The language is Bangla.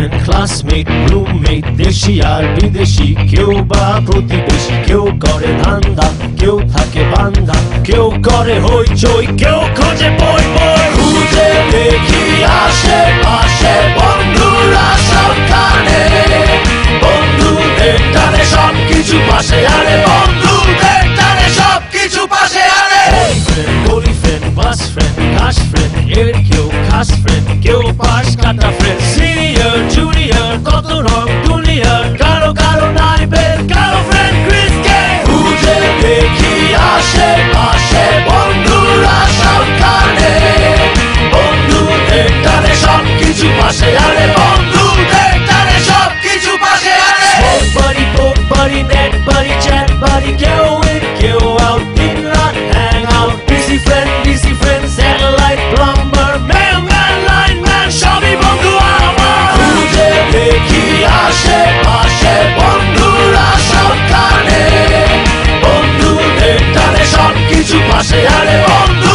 ফ্রেন্ড ক্লাসমেট রুমমেট দেশি আর বিদেশি কেউ বা প্রতিবেশী কেউ করে ধান্দা কেউ থাকে বান্দা কেউ করে হইচই কেউ খোঁজে বই বই খুঁজে দেখি আশেপাশে বন্ধুরা সবখানে বন্ধুদের টানে সবকিছু পাশে আরে বন্ধুদের টানে সবকিছু পাশে আরে হোলি ফ্রেন্ড বাস ফ্রেন্ড ক্লাস ফ্রেন্ড এর কেউ খাস ফ্রেন্ড কেউ পাশ কাটা ফ্রেন্ড সিনিয়র জুনিয়র কত রং দুনিয়ার কারো কারো নাই বের কারো ফ্রেন্ড ক্রিসকে খুঁজে দেখি আশেপাশে বন্ধুরা সবখানে বন্ধুদের টানে সবকিছু পাশে আরে বন্ধুদের টানে সবকিছু পাশে আরে স্মোক বাড়ি পোক বাড়ি নেট বাড়ি চ্যাট বাড়ি কেউ ইন কেউ আউট দিন রাত hang out busy friend satellite plumber mailman lineman সবই বন্ধু আমার খুঁজে দেখি আশেপাশে বন্ধুরা সবখানে বন্ধুদের টানে সবকিছু পাশে আরে বন্ধু